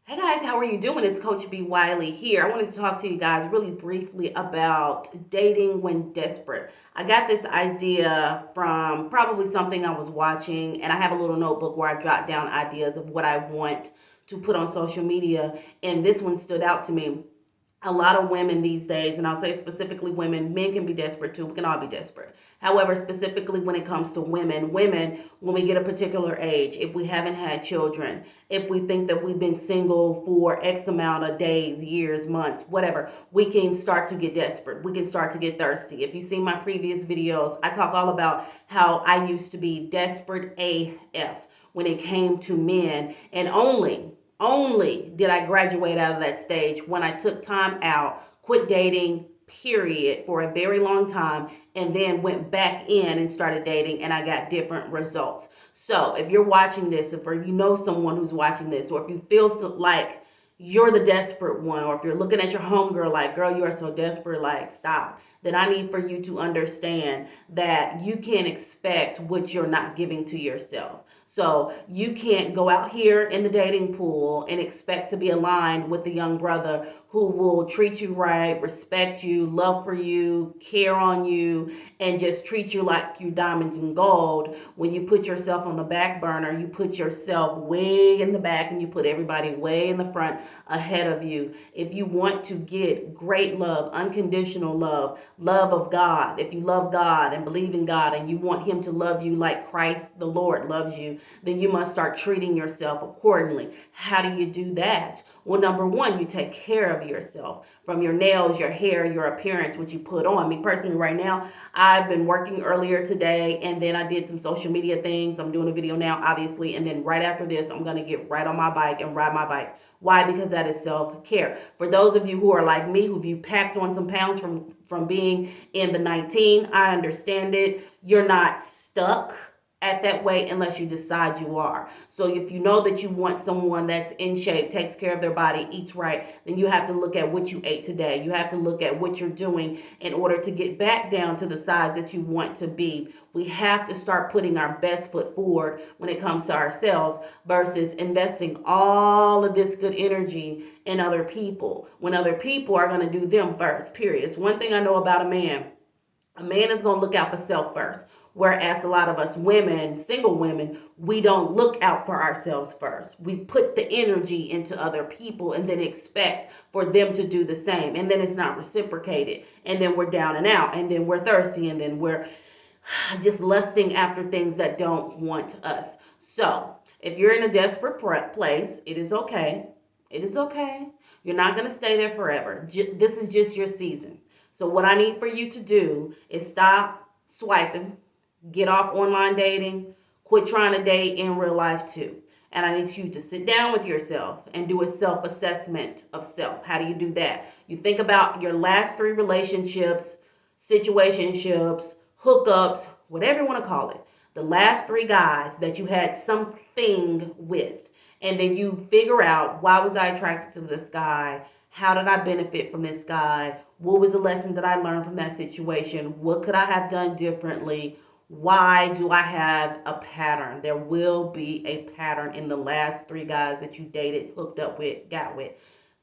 Hey guys, how are you doing? It's Coach B. Wiley here. I wanted to talk to you guys really briefly about dating when desperate. I got this idea from probably something I was watching, and I have a little notebook where I jot down ideas of what I want to put on social media, and this one stood out to me. A lot of women these days, and I'll say specifically women, men can be desperate too. We can all be desperate. However, specifically when it comes to women, when we get a particular age, if we haven't had children, if we think that we've been single for X amount of days, years, months, whatever, we can start to get desperate. We can start to get thirsty. If you see my previous videos, I talk all about how I used to be desperate AF when it came to men, and only did I graduate out of that stage when I took time out, quit dating, period, for a very long time, and then went back in and started dating, and I got different results. So if you're watching this, if you know someone who's watching this, or if you feel like you're the desperate one, or if you're looking at your homegirl like, girl, you are so desperate, like, stop, then I need for you to understand that you can't expect what you're not giving to yourself. So you can't go out here in the dating pool and expect to be aligned with the young brother who will treat you right, respect you, love for you, care on you, and just treat you like you diamonds and gold. When you put yourself on the back burner, you put yourself way in the back and you put everybody way in the front ahead of you. If you want to get great love, unconditional love, love of God, if you love God and believe in God and you want him to love you like Christ the Lord loves you, then you must start treating yourself accordingly. How do you do that? Well, number one, you take care of yourself, from your nails, your hair, your appearance, what you put on. Me personally, right now, I've been working earlier today, and then I did some social media things. I'm doing a video now, obviously, and then right after this, I'm going to get right on my bike and ride my bike. Why? Because that is self-care. For those of you who are like me, who've packed on some pounds from being in the 19, I understand it. You're not stuck at that weight unless you decide you are. So if you know that you want someone that's in shape, takes care of their body, eats right, then you have to look at what you ate today. You have to look at what you're doing in order to get back down to the size that you want to be. We have to start putting our best foot forward when it comes to ourselves versus investing all of this good energy in other people when other people are going to do them first, period. It's one thing I know about a man. A man is going to look out for self first. Whereas a lot of us women, single women, we don't look out for ourselves first. We put the energy into other people and then expect for them to do the same. And then it's not reciprocated. And then we're down and out. And then we're thirsty. And then we're just lusting after things that don't want us. So if you're in a desperate place, it is okay. It is okay. You're not going to stay there forever. This is just your season. So what I need for you to do is stop swiping, get off online dating, quit trying to date in real life too. And I need you to sit down with yourself and do a self-assessment of self. How do you do that? You think about your last 3 relationships, situationships, hookups, whatever you want to call it. The last 3 guys that you had something with. And then you figure out, why was I attracted to this guy? How did I benefit from this guy? What was the lesson that I learned from that situation? What could I have done differently? Why do I have a pattern? There will be a pattern in the last 3 guys that you dated, hooked up with, got with.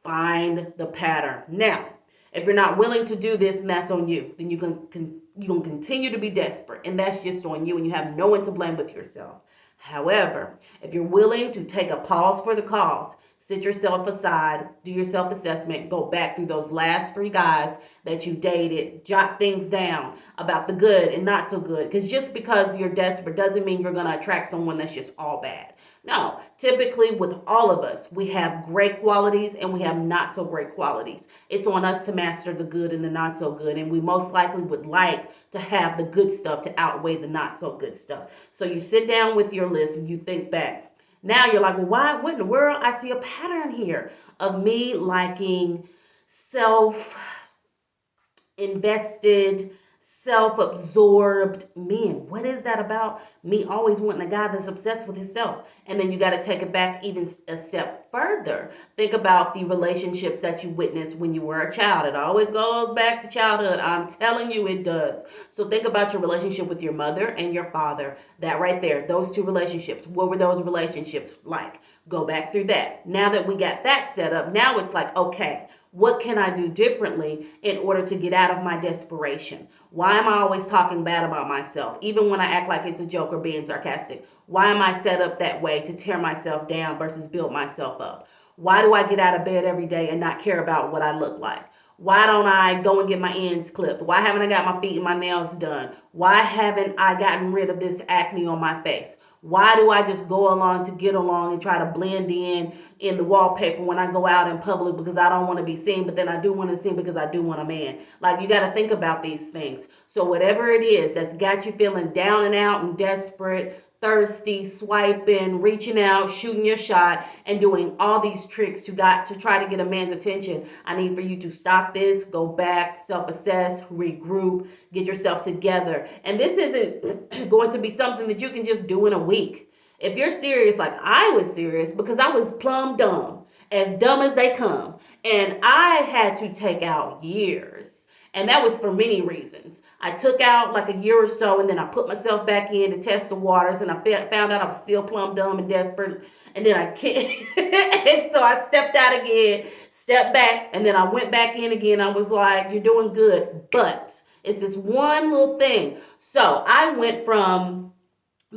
Find the pattern. Now, if you're not willing to do this, and that's on you, then you're going to continue to be desperate, and that's just on you, and you have no one to blame but yourself. However, if you're willing to take a pause for the cause, sit yourself aside, do your self-assessment, go back through those last 3 guys that you dated, jot things down about the good and not so good. Because just because you're desperate doesn't mean you're going to attract someone that's just all bad. No, typically with all of us, we have great qualities and we have not so great qualities. It's on us to master the good and the not so good. And we most likely would like to have the good stuff to outweigh the not so good stuff. So you sit down with your list and you think back. Now you're like, well, what in the world? I see a pattern here of me liking self-invested, self-absorbed men. What is that about? Me always wanting a guy that's obsessed with himself. And then you got to take it back even a step further. Think about the relationships that you witnessed when you were a child. It always goes back to childhood. I'm telling you it does. So think about your relationship with your mother and your father. That right there, those 2 relationships. What were those relationships like? Go back through that. Now that we got that set up, now it's like, okay, what can I do differently in order to get out of my desperation? Why am I always talking bad about myself? Even when I act like it's a joke or being sarcastic. Why am I set up that way to tear myself down versus build myself up? Why do I get out of bed every day and not care about what I look like? Why don't I go and get my ends clipped? Why haven't I got my feet and my nails done? Why haven't I gotten rid of this acne on my face? Why do I just go along to get along and try to blend in the wallpaper when I go out in public because I don't want to be seen, but then I do want to seen because I do want a man? Like, you got to think about these things. So whatever it is that's got you feeling down and out and desperate, thirsty, swiping, reaching out, shooting your shot, and doing all these tricks to try to get a man's attention, I need for you to stop this, go back, self-assess, regroup, get yourself together. And this isn't going to be something that you can just do in a week. If you're serious, like I was serious, because I was plumb dumb as they come, and I had to take out years. And that was for many reasons. I took out like a year or so, and then I put myself back in to test the waters, and I found out I was still plumb dumb and desperate. And then I can't. And so I stepped out again, stepped back, and then I went back in again. I was like, you're doing good, but it's this one little thing. So I went from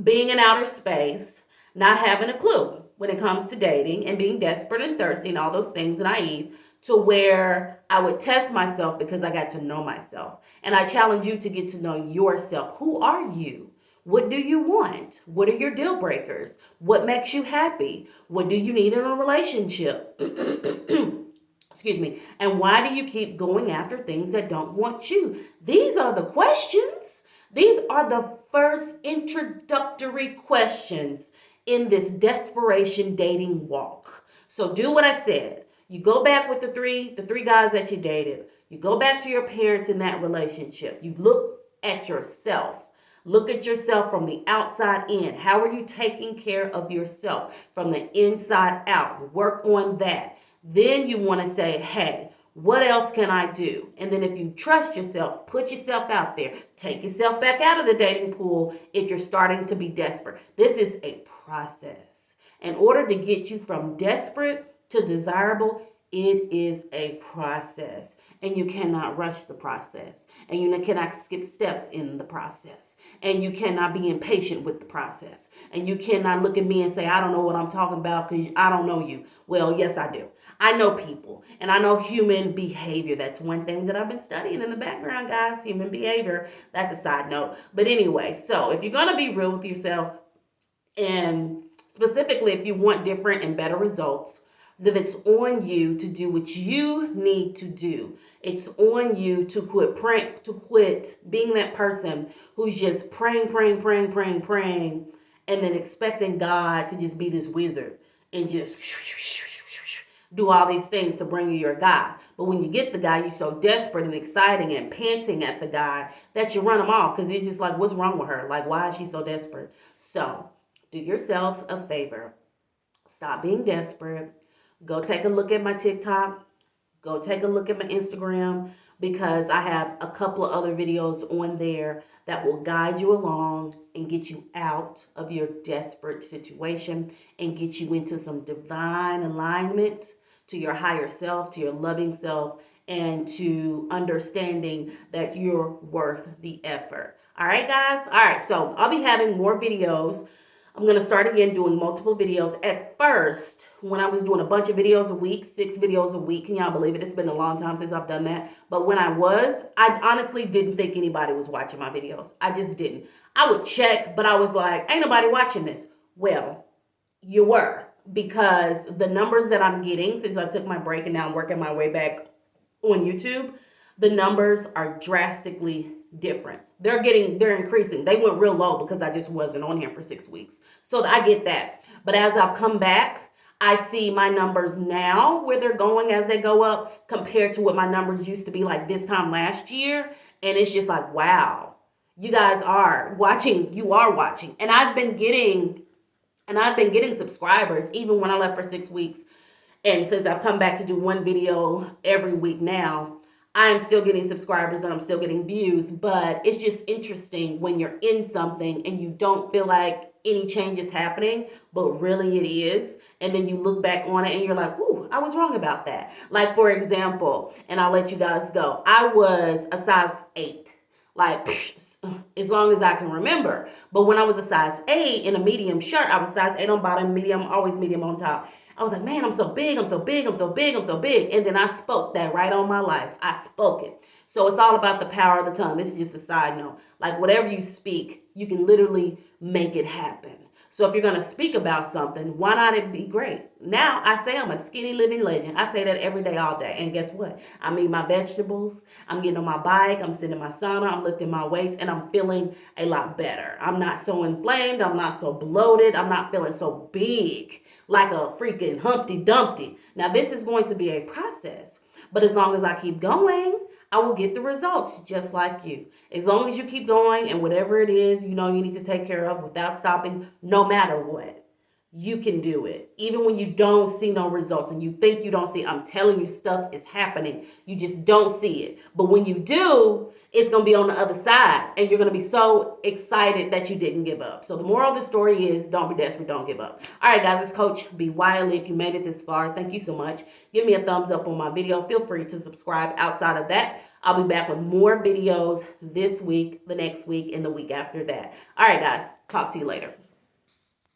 being in outer space, not having a clue when it comes to dating and being desperate and thirsty and all those things and naive, to where I would test myself because I got to know myself. And I challenge you to get to know yourself. Who are you? What do you want? What are your deal breakers? What makes you happy? What do you need in a relationship? Excuse me. And why do you keep going after things that don't want you? These are the questions. These are the first introductory questions in this desperation dating walk. So do what I said. You go back with the three guys that you dated. You go back to your parents in that relationship. You look at yourself. Look at yourself from the outside in. How are you taking care of yourself from the inside out? Work on that. Then you want to say, hey, what else can I do? And then if you trust yourself, put yourself out there. Take yourself back out of the dating pool if you're starting to be desperate. This is a process. In order to get you from desperate to desirable, it is a process, and you cannot rush the process, and you cannot skip steps in the process, and you cannot be impatient with the process, and you cannot look at me and say, I don't know what I'm talking about because I don't know you. Well, yes, I do. I know people, and I know human behavior. That's one thing that I've been studying in the background, guys, human behavior. That's a side note. But anyway, so if you're going to be real with yourself, and specifically if you want different and better results, then it's on you to do what you need to do. It's on you to quit being that person who's just praying, and then expecting God to just be this wizard and just do all these things to bring you your guy. But when you get the guy, you're so desperate and exciting and panting at the guy that you run him off because he's just like, what's wrong with her? Like, why is she so desperate? So do yourselves a favor. Stop being desperate. Go take a look at my TikTok. Go take a look at my Instagram, because I have a couple of other videos on there that will guide you along and get you out of your desperate situation and get you into some divine alignment to your higher self, to your loving self, and to understanding that you're worth the effort. All right, guys? All right, so I'll be having more videos. I'm going to start again doing multiple videos. At first, when I was doing a bunch of videos a week, 6 videos a week, can y'all believe it? It's been a long time since I've done that. But when I honestly didn't think anybody was watching my videos. I just didn't. I would check, but I was like, ain't nobody watching this. Well, you were, because the numbers that I'm getting since I took my break and now I'm working my way back on YouTube, the numbers are drastically different. They're increasing. They went real low because I just wasn't on here for 6 weeks. So I get that. But as I've come back, I see my numbers now where they're going as they go up compared to what my numbers used to be like this time last year. And it's just like, wow, you guys are watching. You are watching. And I've been getting subscribers even when I left for 6 weeks. And since I've come back to do one video every week now, I'm still getting subscribers and I'm still getting views. But it's just interesting when you're in something and you don't feel like any change is happening, but really it is. And then you look back on it and you're like, ooh, I was wrong about that. Like, for example, and I'll let you guys go, I was a size 8. Like, as long as I can remember. But when I was a size 8 in a medium shirt, I was size 8 on bottom, medium, always medium on top. I was like, man, I'm so big, I'm so big, I'm so big, I'm so big. And then I spoke that right on my life. I spoke it. So it's all about the power of the tongue. This is just a side note. Like, whatever you speak, you can literally make it happen. So if you're going to speak about something, why not it be great? Now I say I'm a skinny living legend. I say that every day, all day. And guess what? I'm eating my vegetables. I'm getting on my bike. I'm sitting in my sauna. I'm lifting my weights and I'm feeling a lot better. I'm not so inflamed. I'm not so bloated. I'm not feeling so big like a freaking Humpty Dumpty. Now this is going to be a process, but as long as I keep going, I will get the results just like you. As long as you keep going and whatever it is, you know, you need to take care of without stopping, no matter what, you can do it. Even when you don't see no results and you think you don't see, I'm telling you, stuff is happening. You just don't see it. But when you do, it's going to be on the other side and you're going to be so excited that you didn't give up. So the moral of the story is don't be desperate, don't give up. All right, guys, it's Coach B. Wiley. If you made it this far, thank you so much. Give me a thumbs up on my video. Feel free to subscribe. Outside of that, I'll be back with more videos this week, the next week, and the week after that. All right, guys, talk to you later.